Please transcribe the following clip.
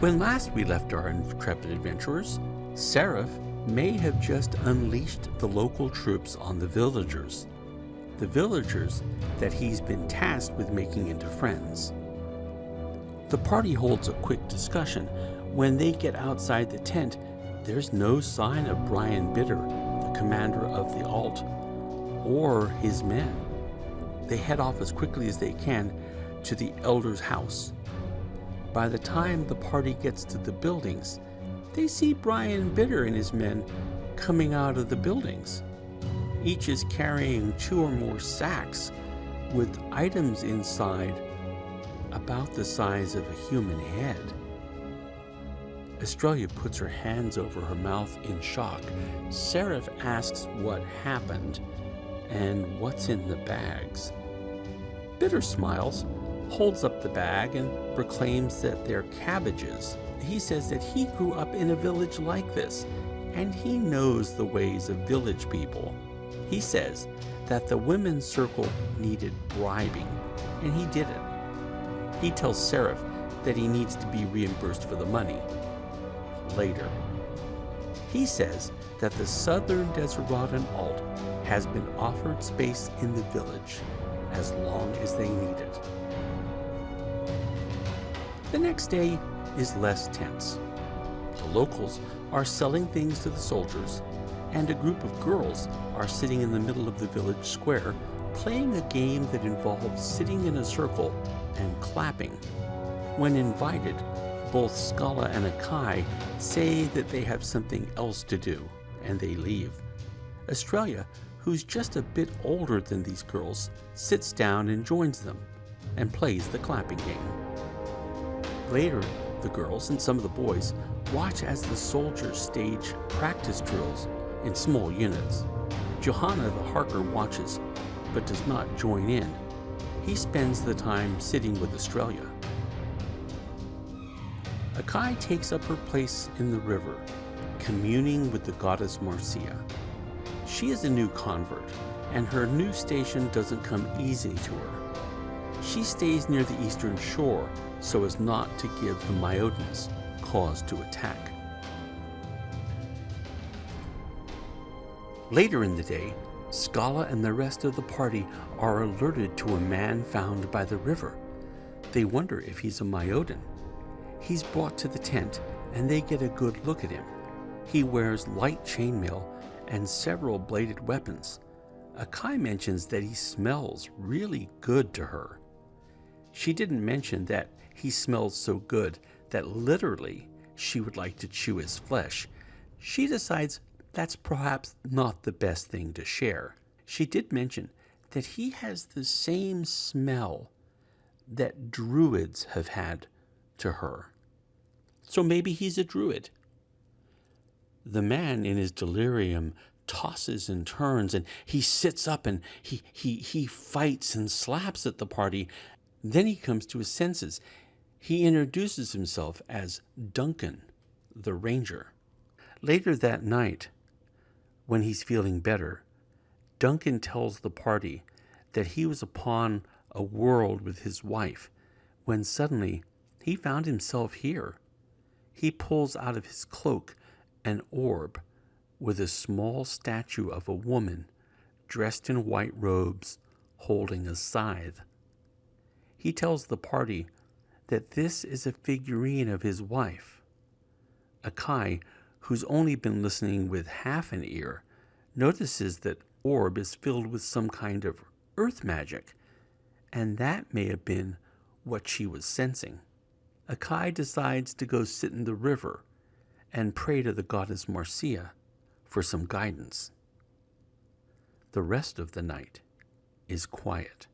When last we left our intrepid adventurers, Seraph may have just unleashed the local troops on the villagers that he's been tasked with making into friends. The party holds a quick discussion. When they get outside the tent, there's no sign of Brian Bitter, the commander of the Alt, or his men. They head off as quickly as they can to the elder's house. By the time the party gets to the buildings, they see Brian Bitter and his men coming out of the buildings. Each is carrying 2 or more sacks with items inside about the size of a human head. Australia puts her hands over her mouth in shock. Seraph asks what happened and what's in the bags. Bitter smiles, holds up the bag, and proclaims that they're cabbages. He says that he grew up in a village like this, and he knows the ways of village people. He says that the women's circle needed bribing, and he did it. He tells Seraph that he needs to be reimbursed for the money later. He says that the Southern Deseradan Alt has been offered space in the village as long as they need it. The next day is less tense. The locals are selling things to the soldiers, and a group of girls are sitting in the middle of the village square playing a game that involves sitting in a circle and clapping. When invited, both Scala and Akai say that they have something else to do, and they leave. Australia, who's just a bit older than these girls, sits down and joins them, and plays the clapping game. Later, the girls and some of the boys watch as the soldiers stage practice drills in small units. Johanna the Harker watches, but does not join in. He spends the time sitting with Australia. Akai takes up her place in the river, communing with the goddess Marcia. She is a new convert, and her new station doesn't come easy to her. She stays near the eastern shore so as not to give the Myodans cause to attack. Later in the day, Scala and the rest of the party are alerted to a man found by the river. They wonder if he's a Myodan. He's brought to the tent, and they get a good look at him. He wears light chainmail and several bladed weapons. Akai mentions that he smells really good to her. She didn't mention that he smells so good that literally she would like to chew his flesh. She decides that's perhaps not the best thing to share. She did mention that he has the same smell that druids have had to her. So maybe he's a druid. The man in his delirium tosses and turns, and he sits up and he fights and slaps at the party. Then he comes to his senses. He introduces himself as Duncan, the ranger. Later that night, when he's feeling better, Duncan tells the party that he was upon a world with his wife when suddenly he found himself here. He pulls out of his cloak an orb with a small statue of a woman dressed in white robes holding a scythe. He tells the party that this is a figurine of his wife. Akai, who's only been listening with half an ear, notices that orb is filled with some kind of earth magic, and that may have been what she was sensing. Akai decides to go sit in the river and pray to the goddess Marcia for some guidance. The rest of the night is quiet.